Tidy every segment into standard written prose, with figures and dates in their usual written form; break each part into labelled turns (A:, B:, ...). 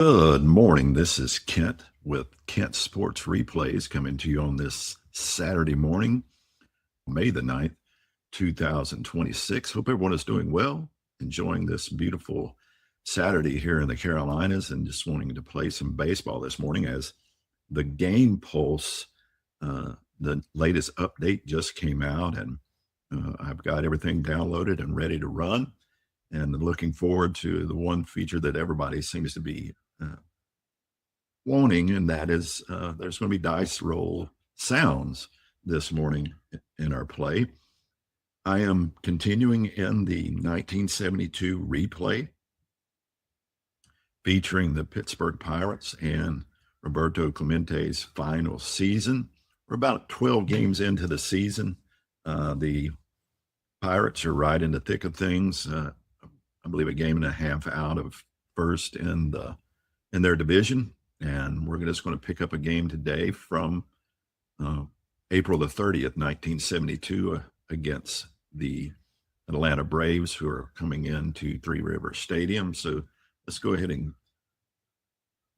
A: Good morning. This is Kent with Kent Sports Replays coming to you on this Saturday morning, May the 9th, 2026. Hope everyone is doing well, enjoying this beautiful Saturday here in the Carolinas, and just wanting to play some baseball this morning as the Game Pulse, the latest update just came out, and I've got everything downloaded and ready to run. And looking forward to the one feature that everybody seems to be wanting, and that is there's going to be dice roll sounds this morning in our play. I am continuing in the 1972 replay featuring the Pittsburgh Pirates and Roberto Clemente's final season. We're about 12 games into the season. The Pirates are right in the thick of things. I believe a game and a half out of first in their division, and we're just going to pick up a game today from April the 30th, 1972, against the Atlanta Braves, who are coming into Three Rivers Stadium. So let's go ahead and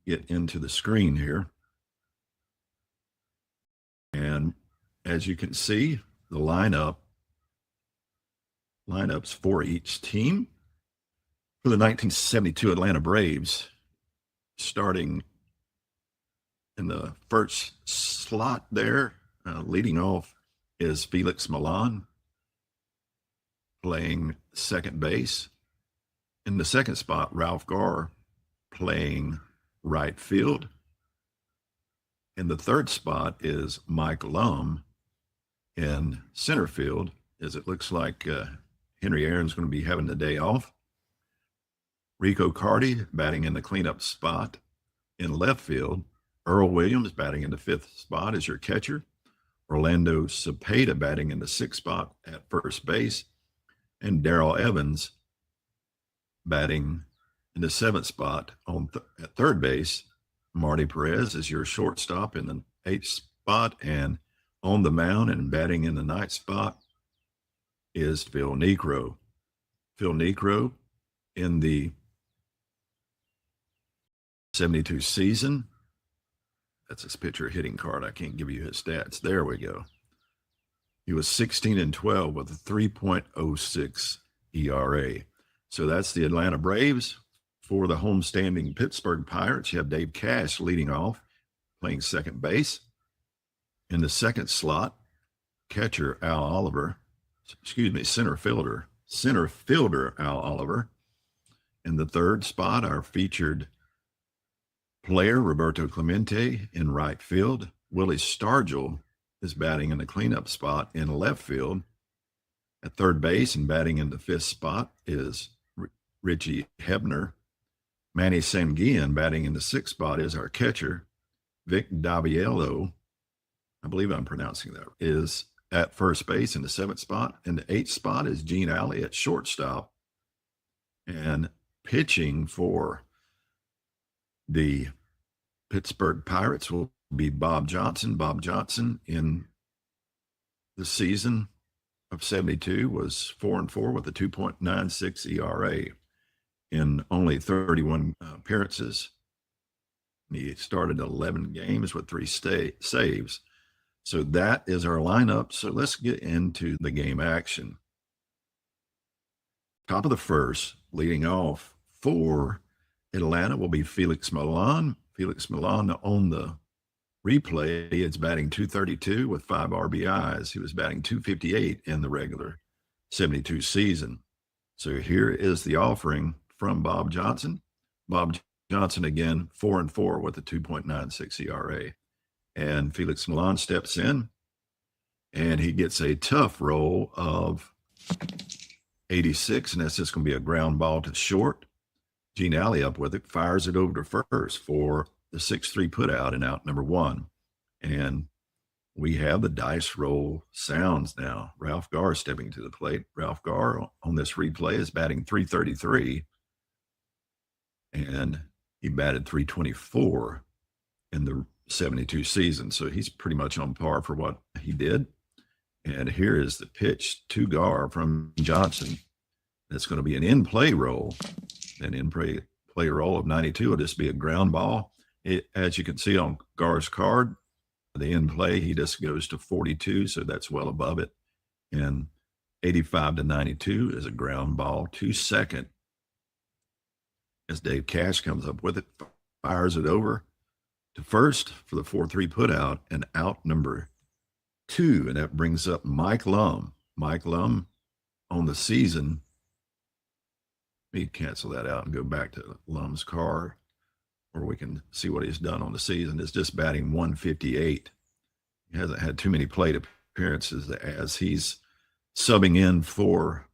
A: get into the screen here. And as you can see, the lineups for each team. For the 1972 Atlanta Braves, starting in the first slot there, leading off is Felix Millan, playing second base. In the second spot, Ralph Garr, playing right field. In the third spot is Mike Lum in center field, as it looks like Henry Aaron's going to be having the day off. Rico Carty batting in the cleanup spot in left field. Earl Williams batting in the fifth spot as your catcher. Orlando Cepeda batting in the sixth spot at first base. And Darrell Evans batting in the seventh spot at third base. Marty Perez is your shortstop in the eighth spot. And on the mound and batting in the ninth spot is Phil Niekro. Phil Niekro in the 72 season. That's his pitcher hitting card. I can't give you his stats. There we go. He was 16-12 with a 3.06 ERA. So that's the Atlanta Braves. For the homestanding Pittsburgh Pirates, you have Dave Cash leading off, playing second base. In the second slot, catcher center fielder Al Oliver. In the third spot, our featured player, Roberto Clemente, in right field. Willie Stargell is batting in the cleanup spot in left field. At third base and batting in the fifth spot is Richie Hebner. Manny Sanguillen batting in the sixth spot is our catcher. Vic Daviello, I believe I'm pronouncing that, is at first base in the seventh spot. In the eighth spot is Gene Alley at shortstop. And pitching for the Pittsburgh Pirates will be Bob Johnson. Bob Johnson in the season of 72 was 4-4 with a 2.96 ERA in only 31 appearances. He started 11 games with 3 saves. So that is our lineup. So let's get into the game action. Top of the first, leading off for Atlanta will be Felix Millan. Felix Millan on the replay is batting .232 with 5 RBIs. He was batting .258 in the regular 72 season. So here is the offering from Bob Johnson. Bob Johnson again, 4-4 with a 2.96 ERA. And Felix Millan steps in, and he gets a tough roll of 86, and that's just going to be a ground ball to short. Gene Alley up with it, fires it over to first for the 6-3 put out and out number 1. And we have the dice roll sounds now. Ralph Garr stepping to the plate. Ralph Garr on this replay is batting .333, and he batted .324 in the 72 season. So he's pretty much on par for what he did. And here is the pitch to Garr from Johnson. That's going to be an in-play roll. An in-play play a role of 92. It'll just be a ground ball. As you can see on Gar's card, the in play, he just goes to 42, so that's well above it. And 85 to 92 is a ground ball to second. As Dave Cash comes up with it, fires it over to first for the 4-3 put out, and out number 2. And that brings up Mike Lum. Mike Lum on the season. Let me cancel that out and go back to Lum's card, where we can see what he's done on the season. It's just batting 158. He hasn't had too many plate appearances as he's subbing in for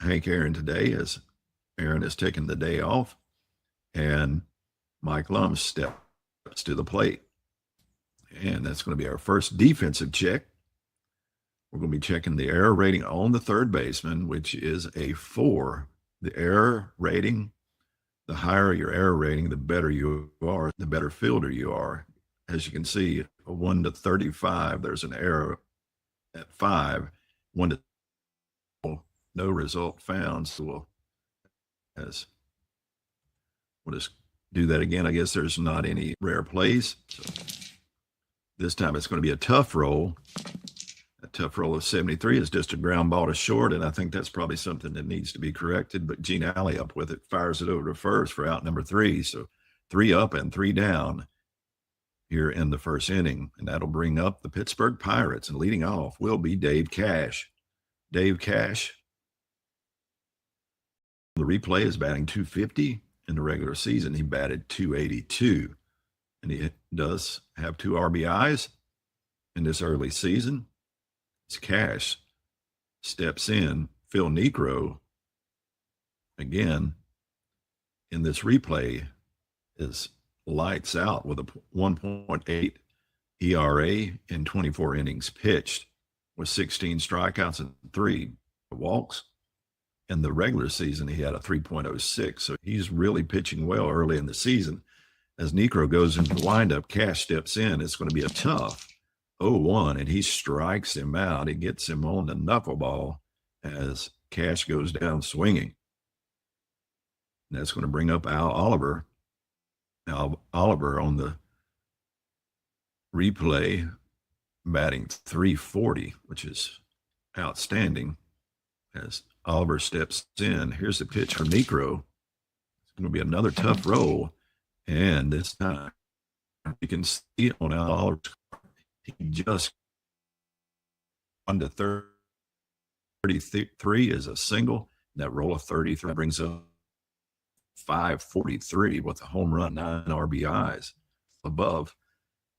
A: Hank Aaron today, as Aaron has taken the day off, and Mike Lum steps to the plate. And that's going to be our first defensive check. We're going to be checking the error rating on the third baseman, which is a 4. The error rating, the higher your error rating, the better you are, the better fielder you are. As you can see, a 1 to 35, there's an error at 5. 1 to no result found. So we'll just do that again. I guess there's not any rare plays. So this time it's going to be a tough roll. A tough roll of 73 is just a ground ball to short, and I think that's probably something that needs to be corrected. But Gene Alley up with it, fires it over to first for out number 3. So 3 up and 3 down here in the first inning, and that'll bring up the Pittsburgh Pirates. And leading off will be Dave Cash. Dave Cash, the replay, is batting 250. In the regular season, he batted 282, and he does have 2 RBIs in this early season. As Cash steps in, Phil Niekro, again, in this replay, is lights out with a 1.8 ERA in 24 innings pitched, with 16 strikeouts and 3 walks. In the regular season, he had a 3.06, so he's really pitching well early in the season. As Niekro goes into the windup, Cash steps in. It's going to be a tough 0-1, and he strikes him out. He gets him on the knuckleball as Cash goes down swinging. And that's going to bring up Al Oliver. Al Oliver on the replay, batting 340, which is outstanding. As Oliver steps in, here's the pitch from Niekro. It's going to be another tough roll, and this time you can see on Al Oliver's, he just on to 33 is a single. That roll of 33 brings up 543 with a home run, 9 RBIs above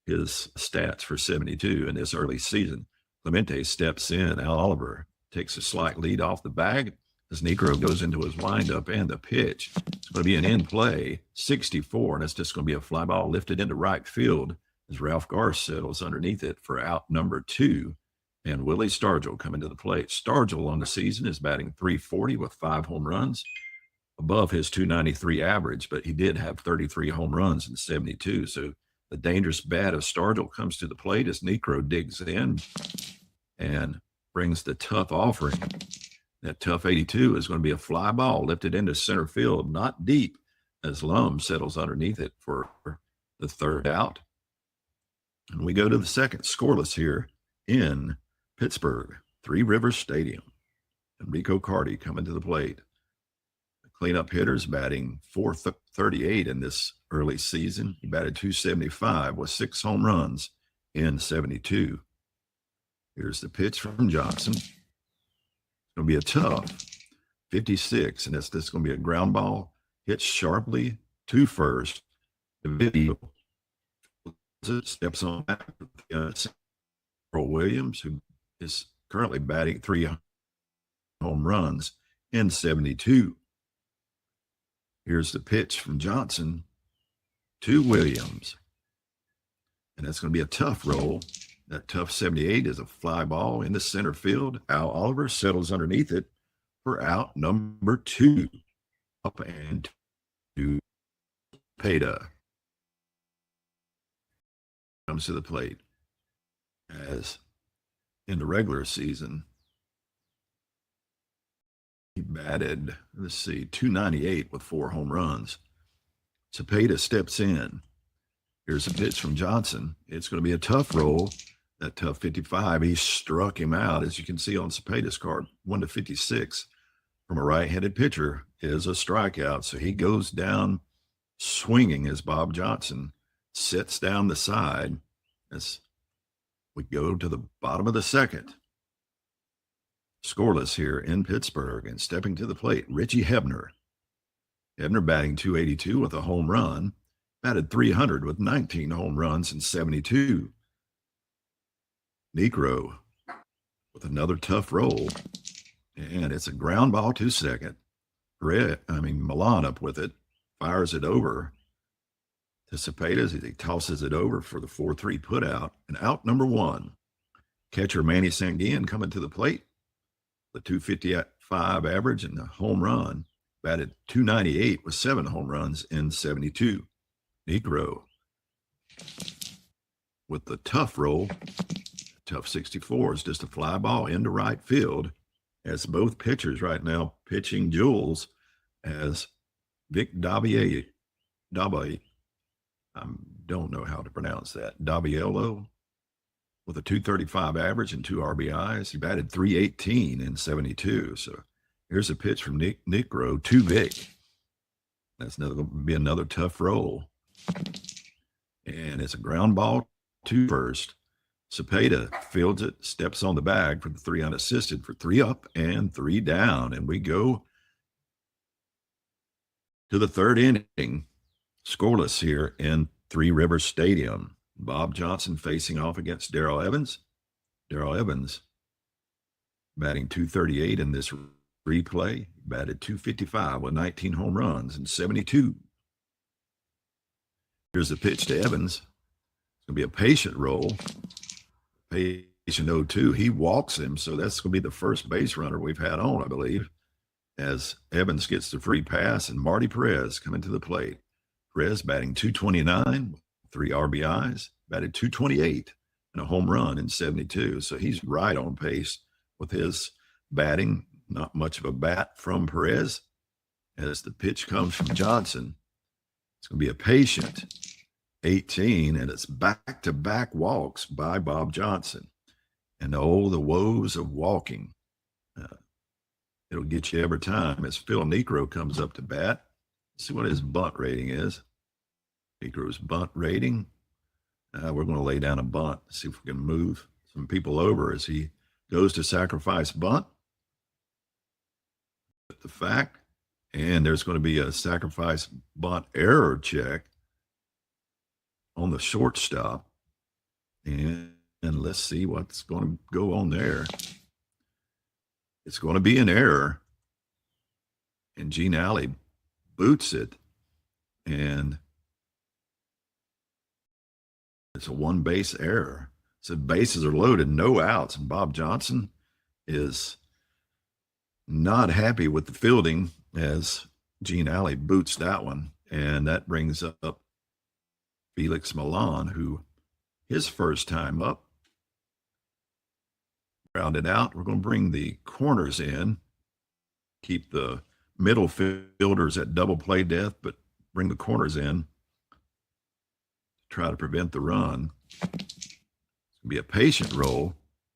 A: his stats for 72 in this early season. Clemtente steps in. Al Oliver takes a slight lead off the bag as Niekro goes into his windup, and the pitch. It's going to be an in play, 64, and it's just going to be a fly ball lifted into right field as Ralph Gar settles underneath it for out number 2, and Willie Stargell coming to the plate. Stargell on the season is batting 340 with 5 home runs, above his 293 average, but he did have 33 home runs in 72. So the dangerous bat of Stargell comes to the plate as Niekro digs in and brings the tough offering. That tough 82 is going to be a fly ball lifted into center field, not deep, as Lum settles underneath it for the third out. And we go to the second, scoreless here in Pittsburgh, Three Rivers Stadium. Enrico Cardi coming to the plate. The cleanup hitters batting 438 in this early season. He batted 275 with 6 home runs in 72. Here's the pitch from Johnson. It's going to be a tough 56, and this is going to be a ground ball hit sharply to first. The video steps on back with Earl Williams, who is currently batting 3 home runs in 72. Here's the pitch from Johnson to Williams, and that's going to be a tough roll. That tough 78 is a fly ball in the center field. Al Oliver settles underneath it for out number 2. Up and to Peta comes to the plate. As in the regular season, He batted, let's see, 298 with 4 home runs. Cepeda steps in. Here's a pitch from Johnson. It's going to be a tough roll. That tough 55. He struck him out, as you can see on Cepeda's card. 1-56 from a right-handed pitcher is a strikeout. So he goes down swinging as Bob Johnson sits down the side as we go to the bottom of the second. Scoreless here in Pittsburgh, and stepping to the plate, Richie Hebner. Hebner batting 282 with a home run, batted 300 with 19 home runs and 72. Negro with another tough roll, and it's a ground ball to second. Milan up with it, fires it over to Cepeda as he tosses it over for the 4-3 put out, and out number 1. Catcher Manny Sanguillen coming to the plate. The 255 average and the home run, batted 298 with 7 home runs in 72. Negro with the tough roll. Tough 64 is just a fly ball into right field, as both pitchers right now pitching jewels as Vic Daviello, I don't know how to pronounce that, Daviello, with a 235 average and 2 RBIs. He batted 318 in 72. So here's a pitch from Negro to Vic. That's going to be another tough roll. And it's a ground ball to first. Cepeda fields it, steps on the bag for the 3 unassisted for 3 up and 3 down. And we go to the 3rd inning. Scoreless here in Three Rivers Stadium. Bob Johnson facing off against Darrell Evans. Darrell Evans batting 238 in this replay, batted 255 with 19 home runs and 72. Here's the pitch to Evans. It's going to be a patient roll. Patient 0-2. He walks him, so that's going to be the first base runner we've had on, I believe, as Evans gets the free pass, and Marty Perez coming to the plate. Perez batting 229, 3 RBIs, batted 228 and a home run in 72. So he's right on pace with his batting. Not much of a bat from Perez. As the pitch comes from Johnson, it's going to be a patient 18, and it's back-to-back walks by Bob Johnson. And oh, the woes of walking. It'll get you every time. As Phil Negro comes up to bat, see what his bunt rating is. Negro's bunt rating. We're going to lay down a bunt, see if we can move some people over as he goes to sacrifice bunt. The fact, and there's going to be a sacrifice bunt error check on the shortstop. And let's see what's going to go on there. It's going to be an error. And Gene Alley boots it. And it's a 1-base error. So bases are loaded, no outs. And Bob Johnson is not happy with the fielding as Gene Alley boots that one. And that brings up Felix Milan, who his first time up. Rounded out. We're going to bring the corners in. Keep the middle fielders at double play depth, but bring the corners in. Try to prevent the run. It's going to be a patient roll,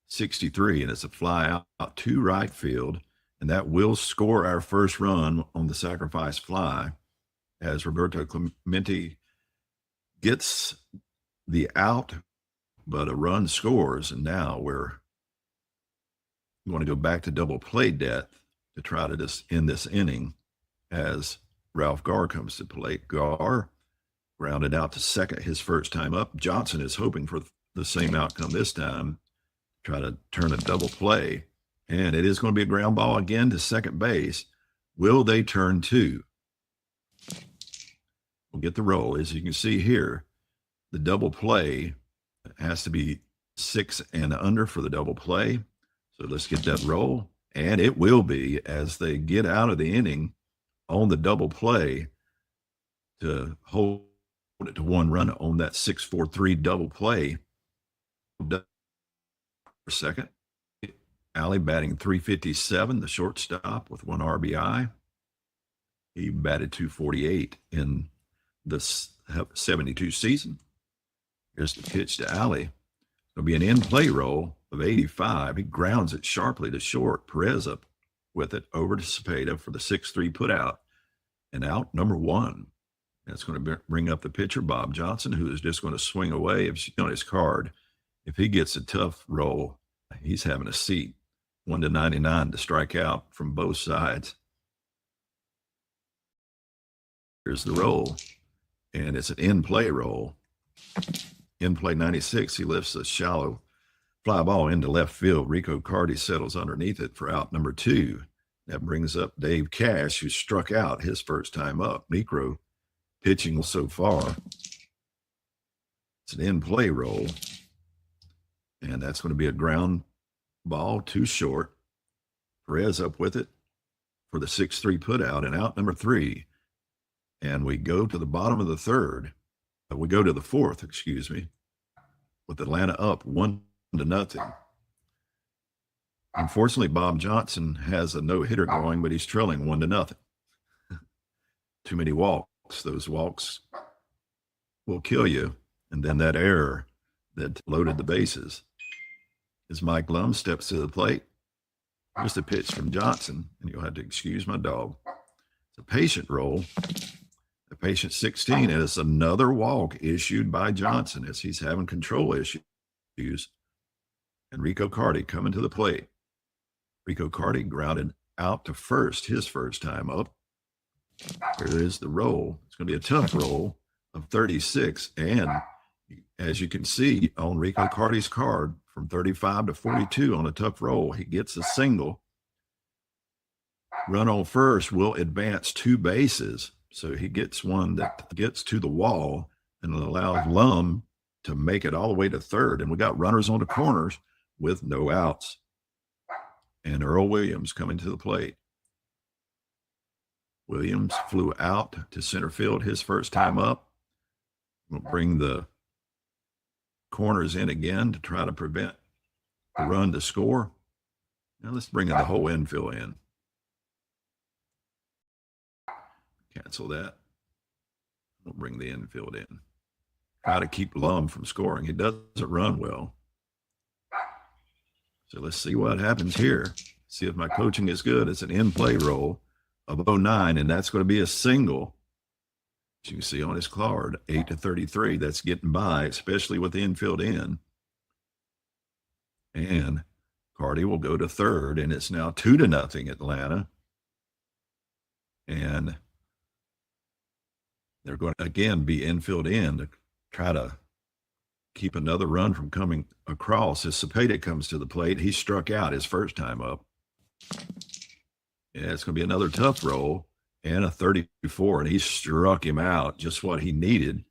A: 63, and it's a fly out to right field. And that will score our first run on the sacrifice fly as Roberto Clemtente gets the out, but a run scores. And now we're going to go back to double play depth to try to just end this inning as Ralph Garr comes to plate. Garr grounded out to second his first time up. Johnson is hoping for the same outcome this time, try to turn a double play. And it is going to be a ground ball again to second base. Will they turn 2? We'll get the roll. As you can see here, the double play has to be 6 and under for the double play. So let's get that roll. And it will be as they get out of the inning on the double play to hold it to 1 run on that 6-4-3 double play. For second, Alley batting .357, the shortstop with 1 RBI. He batted .248 in the 72 season. Here's the pitch to Alley. It'll be an in-play roll of 85. He grounds it sharply to short. Perez up with it over to Cepeda for the 6-3 put out. And out number 1. That's going to bring up the pitcher, Bob Johnson, who is just going to swing away. If you see on his card, if he gets a tough roll, he's having a seat. 1-99 to strike out from both sides. Here's the roll, and it's an in-play roll. In-play 96, he lifts a shallow fly ball into left field. Rico Carty settles underneath it for out number 2. That brings up Dave Cash, who struck out his first time up. Micro pitching so far. It's an in-play roll, and that's going to be a ground ball too short. Perez up with it for the 6-3 put out, and out number 3. And we go to the bottom of the third. We go to the fourth, excuse me, with Atlanta up 1-0. Unfortunately, Bob Johnson has a no-hitter going, but he's trailing 1-0. Too many walks. Those walks will kill you. And then that error that loaded the bases. As Mike Lum steps to the plate, just a pitch from Johnson, and you'll have to excuse my dog. It's a patient roll. The patient 16 is another walk issued by Johnson as he's having control issues. And Rico Carty coming to the plate. Rico Carty grounded out to first his first time up. Here is the roll. It's going to be a tough roll of 36. And as you can see on Rico Carty's card, from 35 to 42 on a tough roll, he gets a single. Run on first will advance 2 bases. So he gets one that gets to the wall and allows Lum to make it all the way to third. And we got runners on the corners with no outs. And Earl Williams coming to the plate. Williams flew out to center field his first time up. We'll bring the corners in again to try to prevent the run to score. Now let's bring the whole infield in. Cancel that. We'll bring the infield in. Try to keep Lum from scoring. He doesn't run well. So let's see what happens here. See if my coaching is good. It's an in-play roll of 09, and that's going to be a single. As you can see on his card, 8-33. That's getting by, especially with the infield in. And Carty will go to third, and it's now 2-0 Atlanta. And they're going to, again, be infield in to try to keep another run from coming across. As Cepeda comes to the plate, he struck out his first time up. Yeah, it's going to be another tough roll and a 34, and he struck him out, just what he needed.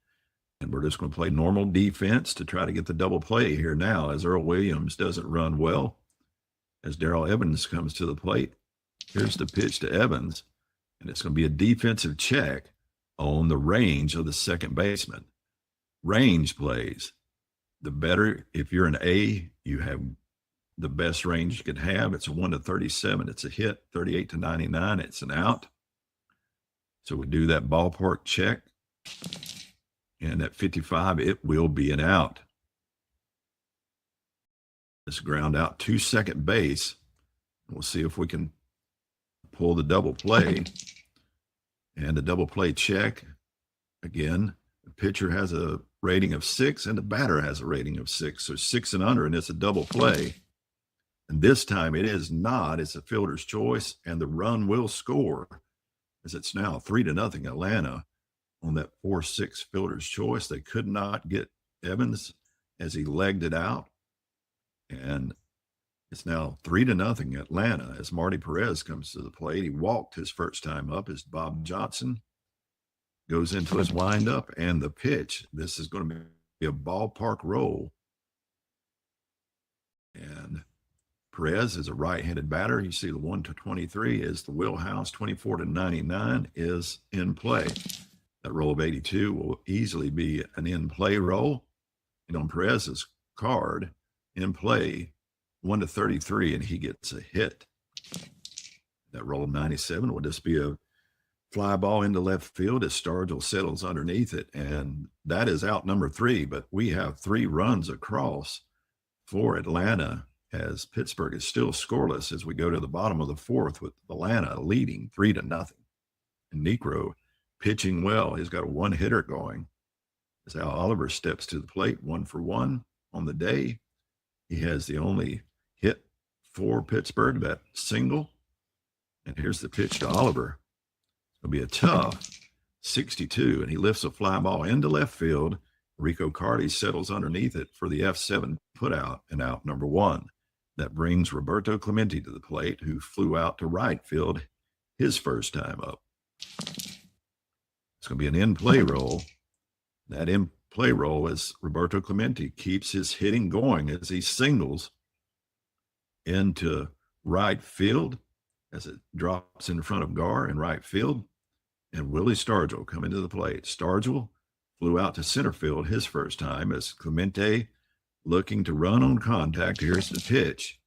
A: And we're just going to play normal defense to try to get the double play here now, as Earl Williams doesn't run well. As Darrell Evans comes to the plate, here's the pitch to Evans, and it's going to be a defensive check on the range of the second baseman. Range plays. The better, if you're an A, you have the best range you could have. It's a 1-37. It's a hit. 38-99. It's an out. So we do that ballpark check. And at 55, it will be an out. Let's ground out to second base. We'll see if we can pull the double play. And the double play check, again, the pitcher has a rating of 6 and the batter has a rating of 6. So 6 and under, and it's a double play. And this time it is not. It's a fielder's choice, and the run will score, as it's now 3-0 Atlanta on that 4-6 fielder's choice. They could not get Evans as he legged it out. And it's now 3-0 Atlanta as Marty Perez comes to the plate. He walked his first time up as Bob Johnson goes into his windup, and the pitch. This is going to be a ballpark roll. And Perez is a right-handed batter. You see the 1-23 is the wheelhouse. 24-99 is in play. That roll of 82 will easily be an in-play roll. And on Perez's card, in play 1-33, and he gets a hit. That roll of 97 will just be a fly ball into left field as Stargell settles underneath it. And that is out number 3, but we have 3 runs across for Atlanta as Pittsburgh is still scoreless as we go to the bottom of the 4th with Atlanta leading 3-0. And Niekro pitching well. He's got a 1-hitter going as Al Oliver steps to the plate, 1 for 1 on the day. He has the only hit for Pittsburgh, that single. And here's the pitch to Oliver. It'll be a tough 62, and he lifts a fly ball into left field. Rico Carty settles underneath it for the F7 putout and out number 1. That brings Roberto Clemtente to the plate, who flew out to right field his first time up. It's going to be an in-play roll. That in-play roll as Roberto Clemtente keeps his hitting going as he singles into right field as it drops in front of Gar in right field. And Willie Stargell coming to the plate. Stargell flew out to center field his first time as Clemente looking to run on contact. Here's the pitch.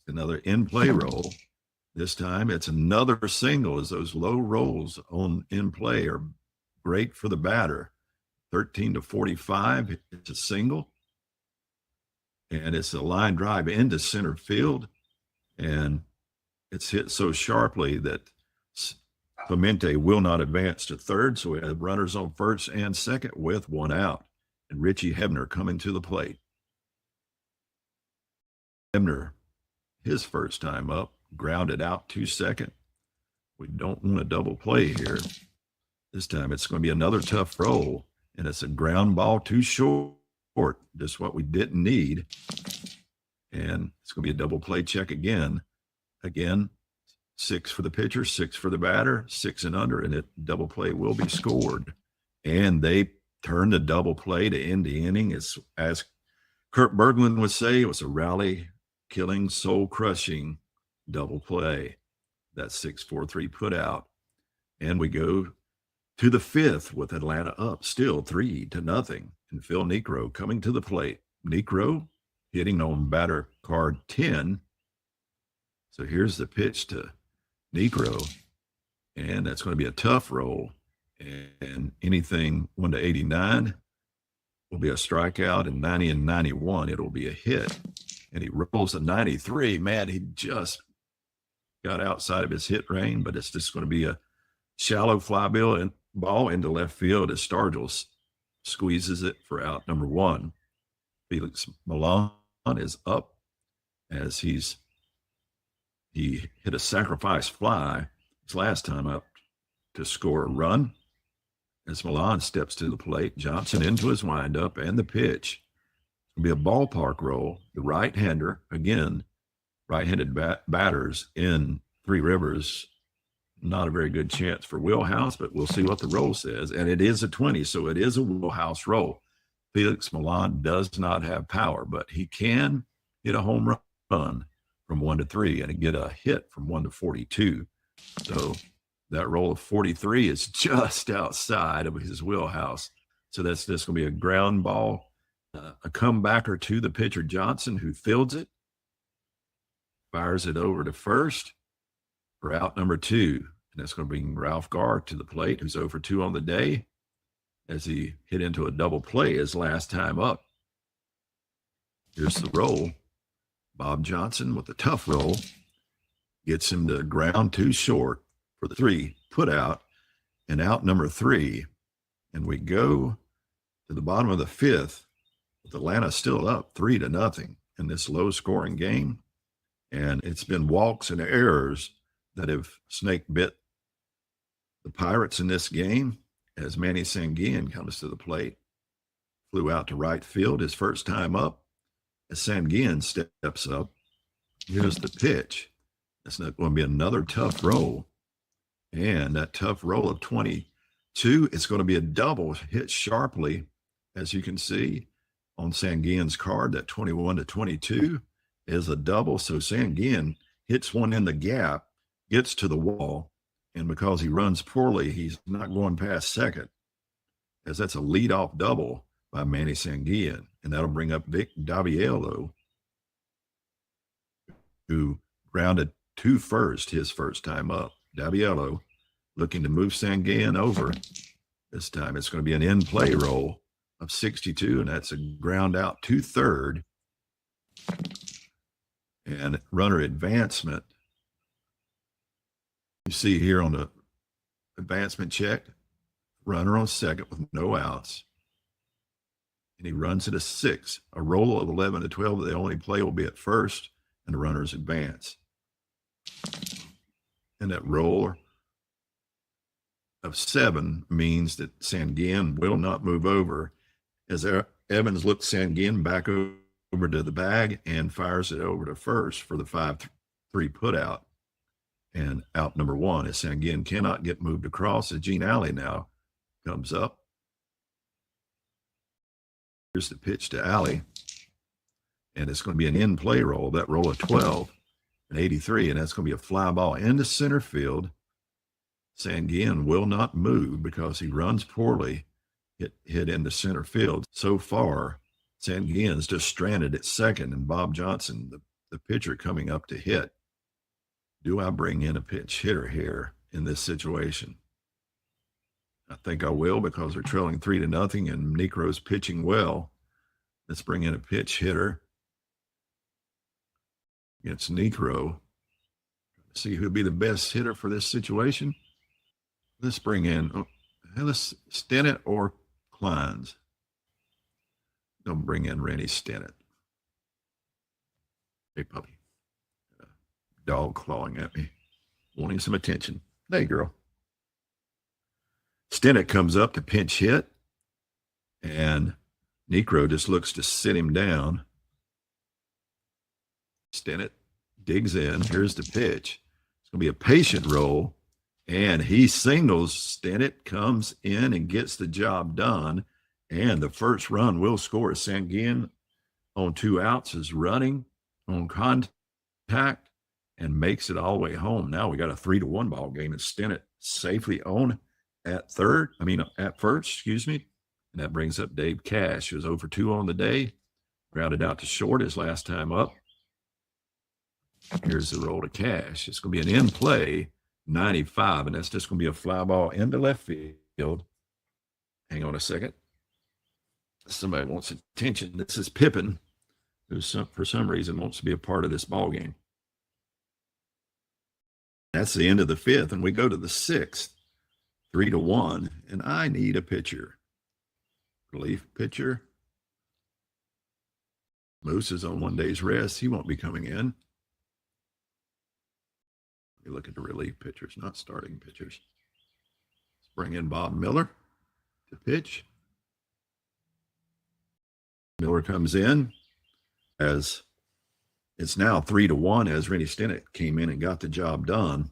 A: Another in-play roll. This time it's another single, as those low rolls on in-play are great for the batter. 13-45, it's a single. And it's a line drive into center field. And it's hit so sharply that Clemente will not advance to third, so we have runners on first and second with 1 out. And Richie Hebner coming to the plate. Hebner, his first time up, grounded out to second. We don't want a double play here. This time it's going to be another tough roll, and it's a ground ball too short, just what we didn't need. And it's going to be a double play check again. Again, 6 for the pitcher, 6 for the batter, 6 and under, and it double play will be scored. And they turn the double play to end the inning. It's, as Kurt Berglund would say, it was a rally killing, soul crushing double play. That 6-4-3 put out. And we go to the 5th with Atlanta up still 3-0. And Phil Niekro coming to the plate. Niekro hitting on batter card 10. So here's the pitch to Niekro, and that's going to be a tough roll. And anything 1-89 will be a strikeout, and 90 and 91, it'll be a hit. And he rolls a 93. Man, he just got outside of his hit range, but it's just going to be a shallow fly ball into left field as Stargell squeezes it for out number 1. Felix Milan is up as he hit a sacrifice fly his last time up to score a run. As Milan steps to the plate, Johnson into his windup and the pitch. It'll be a ballpark roll. The right-hander, again, right-handed batters in Three Rivers, not a very good chance for Wheelhouse, but we'll see what the roll says. And it is a 20, so it is a Wheelhouse roll. Felix Milan does not have power, but he can hit a home run from 1-3 and get a hit from 1-42. So that roll of 43 is just outside of his wheelhouse. So that's just going to be a ground ball, a comebacker to the pitcher Johnson, who fields it, fires it over to first for out number 2. And that's going to bring Ralph Gar to the plate, who's 0 for 2 on the day, as he hit into a double play his last time up. Here's the roll. Bob Johnson with a tough roll gets him to ground 2 short for the 3 put out, and out number 3. And we go to the bottom of the 5th with Atlanta still up 3-0 in this low scoring game. And it's been walks and errors that have snake bit the Pirates in this game as Manny Sanguillen comes to the plate. Flew out to right field his first time up. As Sanguillen steps up, here's the pitch. It's not going to be another tough roll. And that tough roll of 22, it's going to be a double hit sharply, as you can see on Sanguillen's card. That 21-22 is a double. So Sanguillen hits one in the gap, gets to the wall, and because he runs poorly, he's not going past second, as that's a leadoff double by Manny Sanguillen. And that'll bring up Vic Daviello who grounded to first his first time up. Daviello looking to move Sanguin over. This time it's going to be an in-play roll of 62, and that's a ground out to third. And runner advancement. You see here on the advancement check, runner on second with no outs. And he runs it a 6. A roll of 11 to 12, the only play will be at first, and the runners advance. And that roll of 7 means that Sanguin will not move over, as Evans looks Sanguin back over to the bag and fires it over to first for the 5-3 put out. And out number 1 is Sanguin cannot get moved across, as Gene Alley now comes up. Here's the pitch to Alley, and it's going to be an in-play roll. That roll of 12 and 83, and that's going to be a fly ball into center field. Sanguin will not move because he runs poorly, hit into center field. So far, Sanguin's just stranded at second, and Bob Johnson, the pitcher, coming up to hit. Do I bring in a pinch hitter here in this situation? I think I will, because they're trailing 3-0 and Necro's pitching well. Let's bring in a pitch hitter against Necro. See who'd be the best hitter for this situation. Let's bring in, let's Stennett or Kleins. Don't bring in Rennie Stennett. Hey, puppy. Dog clawing at me, wanting some attention. Hey, girl. Stennett comes up to pinch hit, and Necro just looks to sit him down. Stennett digs in. Here's the pitch. It's going to be a patient roll, and he singles. Stennett comes in and gets the job done, and the first run will score. Sanguin on 2 outs is running on contact and makes it all the way home. Now we got a 3-1 ball game, and Stennett safely on at first, excuse me. And that brings up Dave Cash, who was 0 for 2 on the day, grounded out to short his last time up. Here's the roll to Cash. It's going to be an in-play 95, and that's just going to be a fly ball into left field. Hang on a second. Somebody wants attention. This is Pippin, who for some reason wants to be a part of this ball game. That's the end of the 5th, and we go to the 6th. 3-1, and I need a pitcher. Relief pitcher. Moose is on 1 day's rest. He won't be coming in. You look at the relief pitchers, not starting pitchers. Let's bring in Bob Miller to pitch. Miller comes in as it's now 3-1, as Rennie Stennett came in and got the job done.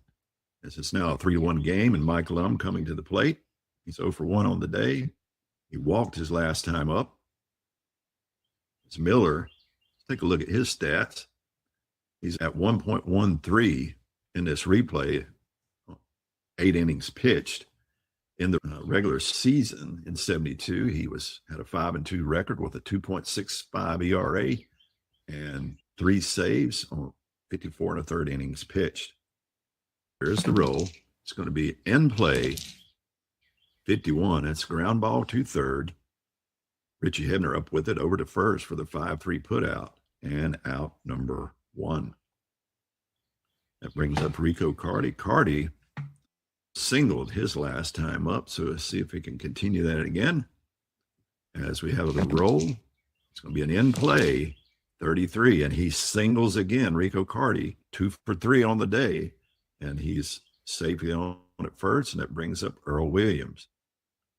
A: As it's now a 3-1 game, and Mike Lum coming to the plate. He's 0 for 1 on the day. He walked his last time up. It's Miller. Let's take a look at his stats. He's at 1.13 in this replay, 8 innings pitched. In the regular season in 72, he had a 5-2 record with a 2.65 ERA and 3 saves on 54 1/3 innings pitched. Here's the roll. It's going to be in play 51. That's ground ball to third. Richie Hebner up with it over to first for the 5-3 put out, and out number 1. That brings up Rico Carty. Carty singled his last time up, so let's see if he can continue that again. As we have a roll, it's going to be an in play 33, and he singles again. Rico Carty 2 for 3 on the day, and he's safely on at first, and that brings up Earl Williams,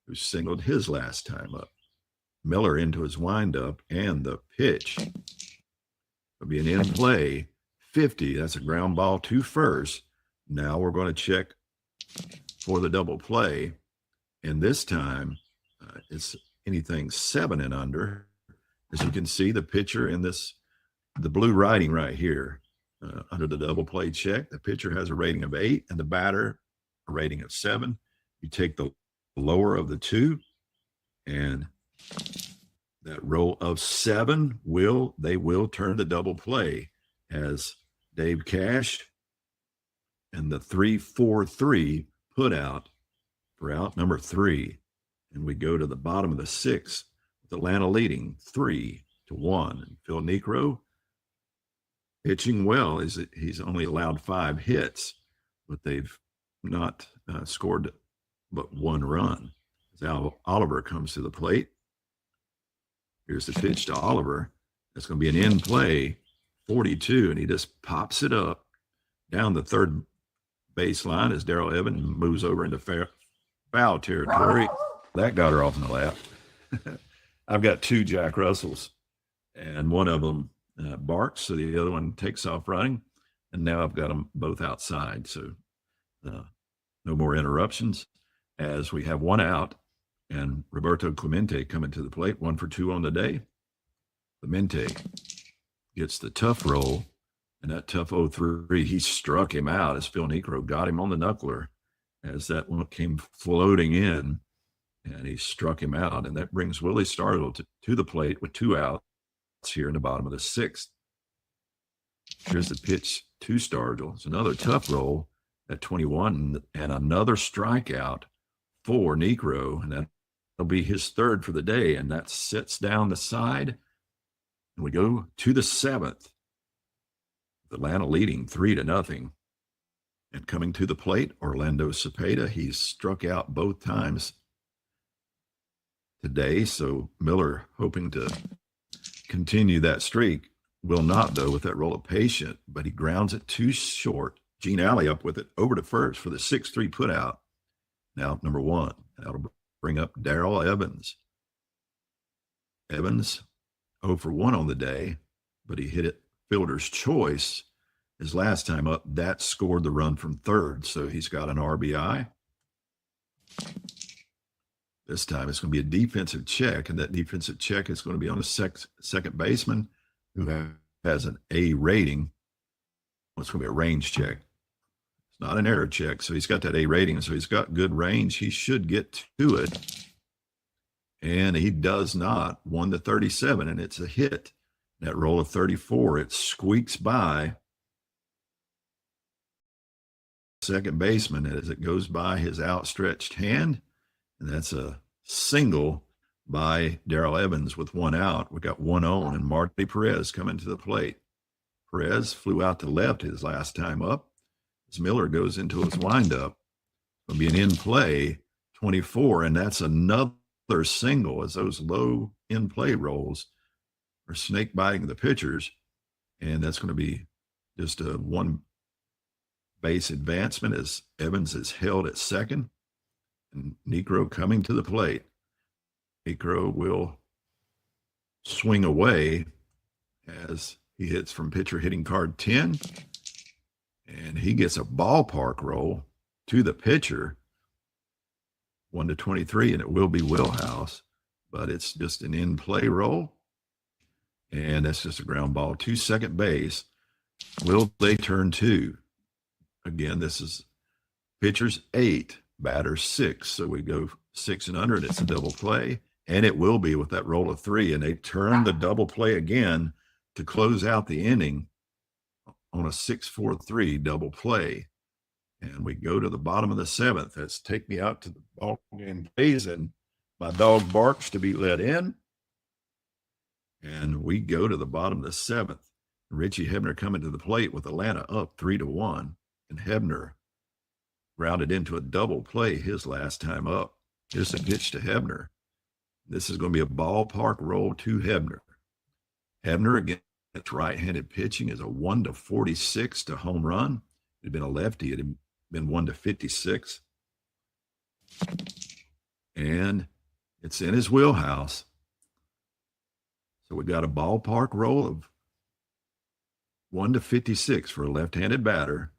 A: who singled his last time up. Miller into his windup, and the pitch will be an in play 50. That's a ground ball to first. Now we're going to check for the double play, and this time it's anything 7 and under. As you can see, the pitcher in the blue writing right here under the double play check, the pitcher has a rating of 8 and the batter a rating of 7. You take the lower of the two, and that roll of 7 will turn to double play, as Dave Cash, and the 3-4-3 put out for out number 3. And we go to the bottom of the 6th, with Atlanta leading 3-1. And Phil Niekro pitching well. He's only allowed 5 hits, but they've not scored but 1 run. As Oliver comes to the plate. Here's the pitch to Oliver. That's going to be an in play, 42, and he just pops it up down the third baseline as Darrell Evans moves over into foul territory. That got her off in the lap. I've got 2 Jack Russells, and one of them barks, so the other one takes off running, and now I've got them both outside, so no more interruptions as we have 1 out, and Roberto Clemente coming to the plate, 1 for 2 on the day. Clemente gets the tough roll, and that tough 0-3, he struck him out as Phil Niekro got him on the knuckler as that one came floating in, and he struck him out. And that brings Willie Stargell to the plate with 2 outs here in the bottom of the 6th. Here's the pitch to Stargell. It's another tough roll at 21, and another strikeout for Niekro, and that'll be his 3rd for the day, and that sets down the side. And we go to the 7th. Atlanta leading 3-0. And coming to the plate, Orlando Cepeda. He's struck out both times today, so Miller hoping to continue that streak. Will not, though, with that roll of patient, but he grounds it too short. Gene Alley up with it over to first for the 6-3 put out. Now, number 1. That'll bring up Darrell Evans. Evans 0 for 1 on the day, but he hit it fielder's choice. His last time up, that scored the run from 3rd, so he's got an RBI. This time it's going to be a defensive check, and that defensive check is going to be on a second baseman who has an A rating. It's going to be a range check. It's not an error check, so he's got that A rating, so he's got good range. He should get to it, and he does not. 1-37, and it's a hit. That roll of 34, it squeaks by second baseman as it goes by his outstretched hand, and that's a single by Darrell Evans with 1 out. We got 1 on, and Marty Perez coming to the plate. Perez flew out to left his last time up as Miller goes into his windup. It'll be an in play, 24, and that's another single as those low in play rolls are snake biting the pitchers, and that's going to be just a 1 base advancement as Evans is held at second, and Niekro coming to the plate. Niekro will swing away as he hits from pitcher hitting card 10, and he gets a ballpark roll to the pitcher, 1-23, and it will be Wheelhouse, but it's just an in-play roll, and that's just a ground ball to second base. Will they turn 2? Again, this is pitchers 8, batters 6, so we go 6 and under, and it's a double play, and it will be with that roll of 3, and they turn the double play again to close out the inning on a 6-4-3 double play. And we go to the bottom of the 7th. That's take me out to the ball game plays, and my dog barks to be let in. And we go to the bottom of the 7th. Richie Hebner coming to the plate with Atlanta up 3-1. And Hebner grounded into a double play his last time up. Here's a pitch to Hebner. This is going to be a ballpark roll to Hebner. Hebner against right-handed pitching is a 1-46 to home run. It had been a lefty. It had been 1-56. And it's in his wheelhouse. So we got a ballpark roll of 1-56 for a left-handed batter.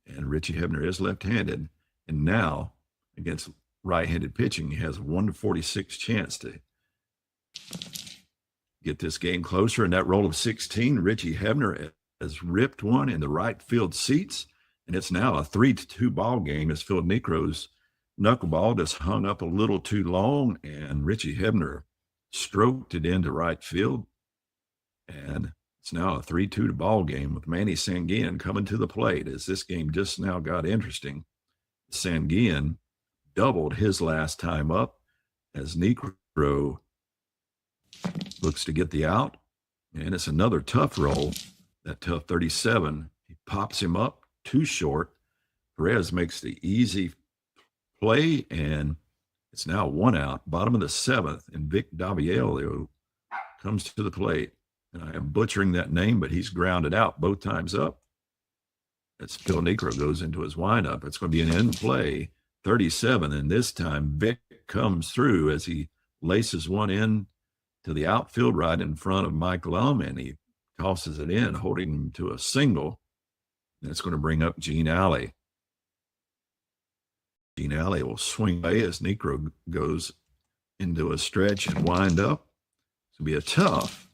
A: And Richie Hebner is left-handed. And now, against right-handed pitching, he has a 1-46 chance to get this game closer. And that roll of 16, Richie Hebner has ripped one in the right field seats. And it's now a 3-2 ball game as Phil Niekro's knuckleball just hung up a little too long, and Richie Hebner stroked it into right field. And It's now a 3-2 ball game with Manny Sanguillen coming to the plate as this game just now got interesting. Sanguillen doubled his last time up as Negro looks to get the out. And it's another tough roll. That tough 37. He pops him up too short. Perez makes the easy play, and it's now 1 out, bottom of the 7th, and Vic Daviello comes to the plate. And I am butchering that name, but he's grounded out both times up. That's Phil Negro goes into his windup. It's going to be an in play, 37, and this time Vic comes through as he laces one in to the outfield right in front of Mike Lum, and he tosses it in, holding him to a single. And it's going to bring up Gene Alley. Gene Alley will swing away as Negro goes into a stretch and wind up. It's going to be a tough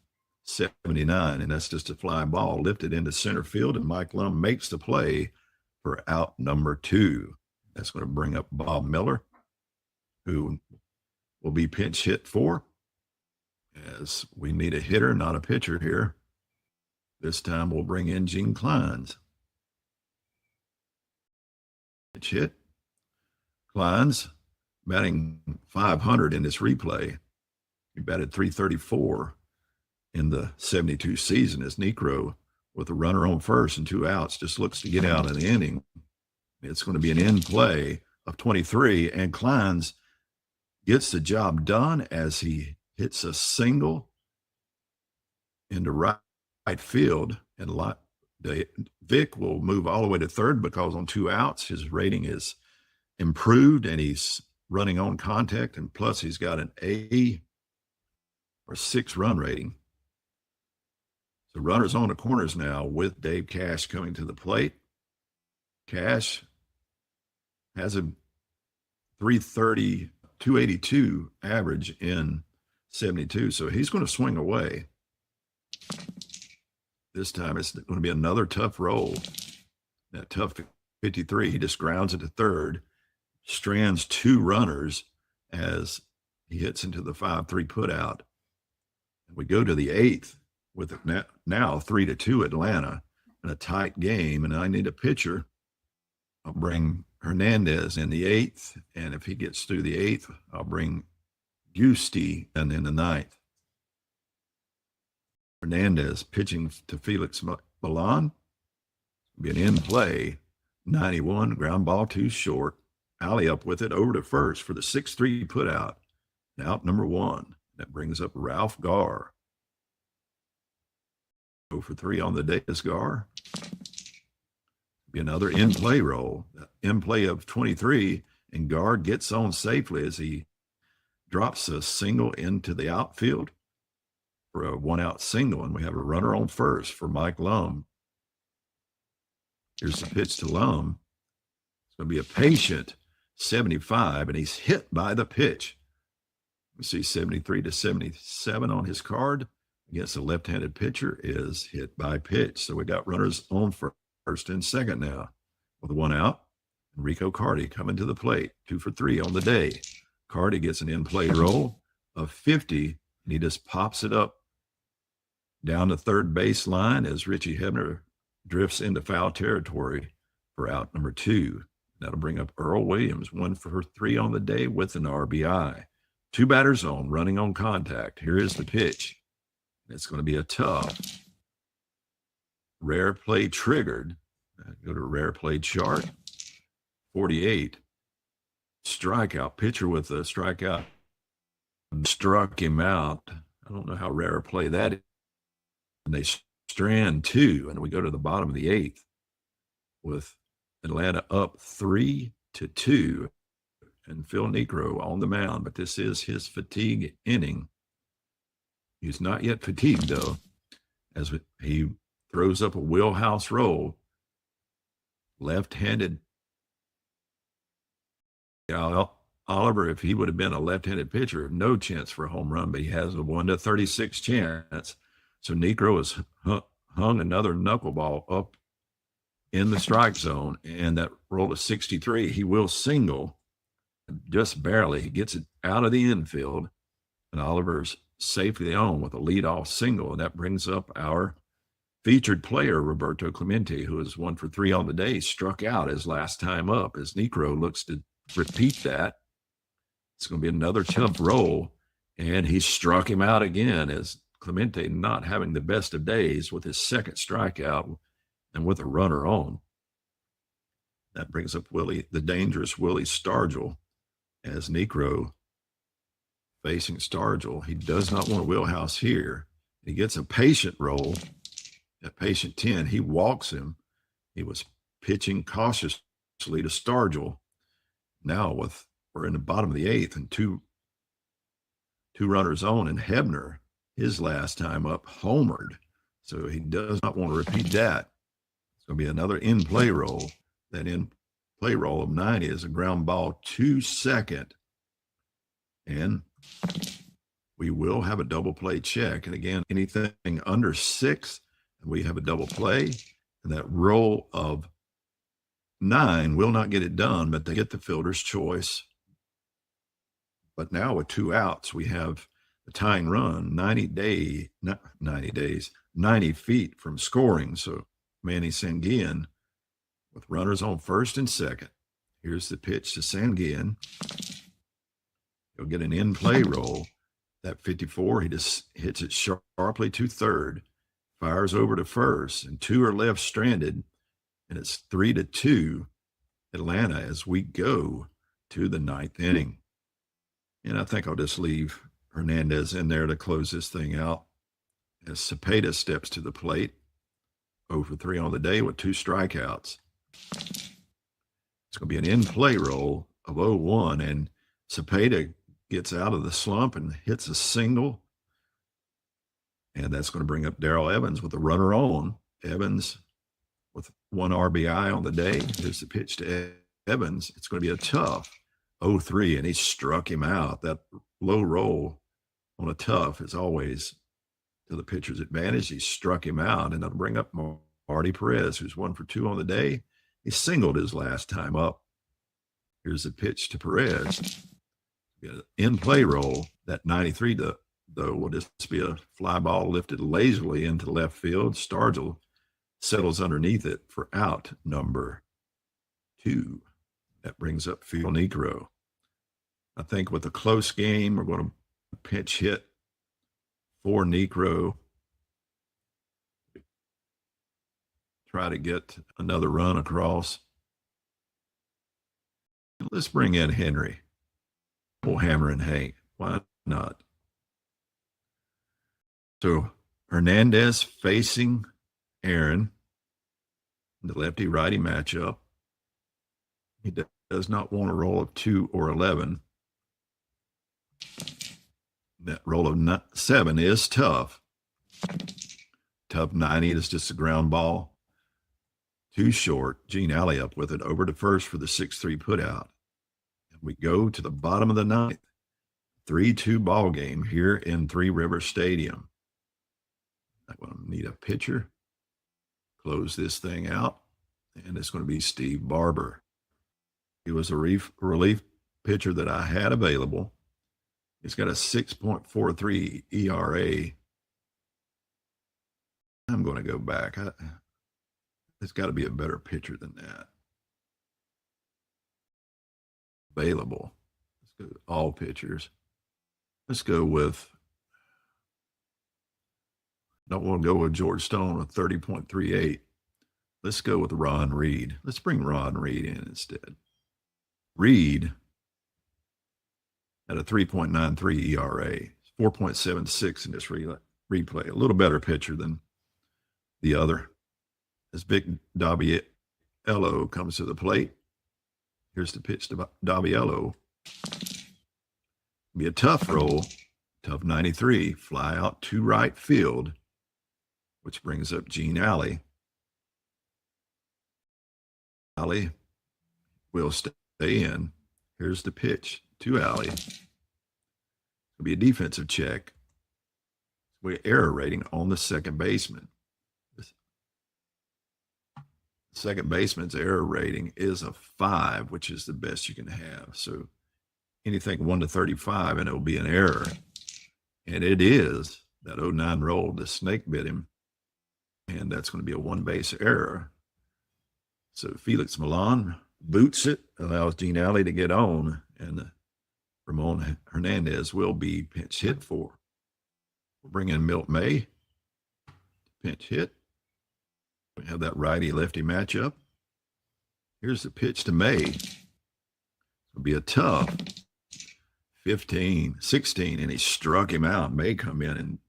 A: 79, and that's just a fly ball lifted into center field, and Mike Lum makes the play for out number 2. That's going to bring up Bob Miller, who will be pinch hit for, as we need a hitter, not a pitcher here. This time we'll bring in Gene Clines. Pitch hit. Clines batting .500 in this replay. He batted .334 in the 72 season as Negro, with a runner on first and 2 outs, just looks to get out of the inning. It's going to be an in play of 23, and Clines gets the job done as he hits a single into right field, and Vic will move all the way to third because on 2 outs, his rating is improved and he's running on contact, and plus he's got an A or 6 run rating. So runners on the corners now with Dave Cash coming to the plate. Cash has a 330, 282 average in 72, so he's going to swing away. This time it's going to be another tough roll. That tough 53, he just grounds it to third, strands 2 runners as he hits into the 5-3 putout. We go to the 8th with it now 3-2 Atlanta in a tight game, and I need a pitcher. I'll bring Hernandez in the 8th, and if he gets through the 8th, I'll bring Giusti and in the 9th. Hernandez pitching to Felix Milan. Be an in play, 91, ground ball too short. Alley up with it over to first for the 6-3 putout. Out number 1. That brings up Ralph Garr. 0 for 3 on the day is Garr. Be another in-play roll. In-play of 23, and Garr gets on safely as he drops a single into the outfield for a 1-out single, and we have a runner on first for Mike Lum. Here's the pitch to Lum. It's going to be a patient 75, and he's hit by the pitch. We see 73 to 77 on his card. Against a left-handed pitcher is hit by pitch. So we got runners on first and second now. With 1 out, Enrico Cardi coming to the plate. 2 for 3 on the day. Cardi gets an in-play roll of 50, and he just pops it up down the third base line as Richie Hebner drifts into foul territory for out number 2. That'll bring up Earl Williams, 1 for 3 on the day with an RBI. 2 batters on, running on contact. Here is the pitch. It's going to be a tough rare play triggered. Go to rare play chart. 48. Strikeout. Pitcher with a strikeout. Struck him out. I don't know how rare a play that is. And they strand 2, and we go to the bottom of the 8th with Atlanta up 3-2, and Phil Negro on the mound. But this is his fatigue inning. He's not yet fatigued, though, as he throws up a wheelhouse roll. Left-handed. Oliver, if he would have been a left-handed pitcher, no chance for a home run, but he has a 1-36 chance. So Negro has hung another knuckleball up in the strike zone, and that roll of 63, he will single just barely. He gets it out of the infield, and Oliver's safely on with a leadoff single, and that brings up our featured player, Roberto Clemente, who is 1 for 3 on the day, struck out his last time up. As Necro looks to repeat that, it's going to be another tough roll. And he struck him out again, as Clemente not having the best of days with his second strikeout and with a runner on. That brings up the dangerous Willie Stargell, as Necro facing Stargell. He does not want a wheelhouse here. He gets a patient roll at patient 10. He walks him. He was pitching cautiously to Stargell. Now we're in the bottom of the 8th and two runners on, and Hebner, his last time up, homered. So he does not want to repeat that. It's going to be another in-play roll. That in-play roll of 90 is a ground ball to second. And we will have a double play check. And again, anything under 6, we have a double play. And that roll of 9 will not get it done, but they get the fielder's choice. But now with 2 outs, we have a tying run, 90 feet from scoring. So Manny Sanguillen with runners on first and second. Here's the pitch to Sanguillen. He'll get an in-play roll. That 54, he just hits it sharply to third, fires over to first, and 2 are left stranded. And it's 3-2 Atlanta as we go to the 9th inning. And I think I'll just leave Hernandez in there to close this thing out as Cepeda steps to the plate. 0 for 3 on the day with 2 strikeouts. It's going to be an in-play roll of 0-1, and Cepeda gets out of the slump and hits a single. And that's going to bring up Darrell Evans with a runner on. Evans with 1 RBI on the day. Here's the pitch to Evans. It's going to be a tough 0-3, and he struck him out. That low roll on a tough is always to the pitcher's advantage. He struck him out, and that'll bring up Marty Perez, who's 1 for 2 on the day. He singled his last time up. Here's the pitch to Perez. In-play roll. That 93, though, will just be a fly ball lifted lazily into left field. Stargell settles underneath it for out number 2. That brings up Phil Necro. I think with a close game, we're going to pinch hit for Necro. Try to get another run across. Let's bring in Henry. We'll hammer and Hank. Why not? So Hernandez facing Aaron, the lefty-righty matchup. He does not want a roll of 2 or 11. That roll of 7 is tough. Tough 90 is just a ground ball. Too short. Gene Alley up with it over to first for the 6-3 putout. And we go to the bottom of the 9th. 3-2 ball game here in Three Rivers Stadium. I'm going to need a pitcher. Close this thing out. And it's going to be Steve Barber. He was a relief pitcher that I had available. He's got a 6.43 ERA. I'm going to go back. It's got to be a better pitcher than that. Available. Let's go with all pitchers. Let's go with, don't want to go with George Stone with 30.38. Let's go with Ron Reed. Let's bring Ron Reed in instead. Reed at a 3.93 ERA, 4.76 in this replay. A little better pitcher than the other. As Vic Daviello comes to the plate. Here's the pitch to Daviello. Be a tough roll, tough 93, fly out to right field, which brings up Gene Alley. Alley will stay in. Here's the pitch to Alley. It'll be a defensive check. We're error rating on the second baseman. The second baseman's error rating is a 5, which is the best you can have. So anything 1 to 35, and it'll be an error. And it is that 09 roll. The snake bit him. and that's going to be a one-base error. So Felix Milan boots it, allows Gene Alley to get on, and Ramon Hernandez will be pinch hit for. We'll bring in Milt May, pinch hit. We have that righty-lefty matchup. Here's the pitch to May. It'll be a tough 15, 16, and he struck him out. May come in and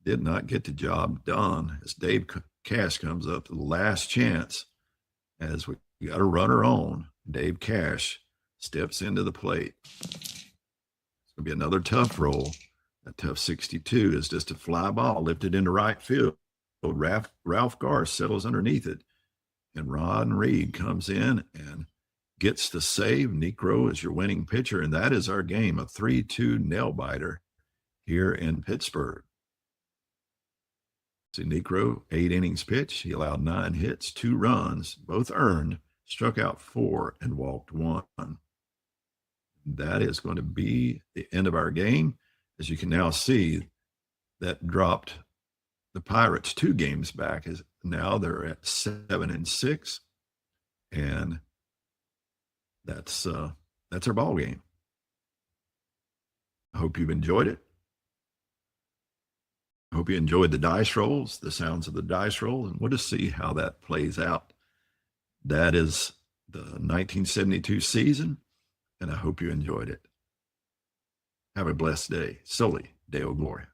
A: did not get the job done as Dave Cash comes up to the last chance as we got a runner on. Dave Cash steps into the plate. It's going to be another tough roll. That tough 62 is just a fly ball lifted into right field. Ralph Garth settles underneath it, and Ron Reed comes in and gets the save. Necro is your winning pitcher, and that is our game, a 3-2 nail-biter here in Pittsburgh. See, Necro, 8 innings pitched. He allowed 9 hits, 2 runs, both earned, struck out 4, and walked 1. That is going to be the end of our game. As you can now see, that dropped the Pirates 2 games back. Now they're at 7-6, and that's our ball game. I hope you've enjoyed it. I hope you enjoyed the dice rolls, the sounds of the dice roll, and we'll just see how that plays out. That is the 1972 season, and I hope you enjoyed it. Have a blessed day. Soli Deo Gloria.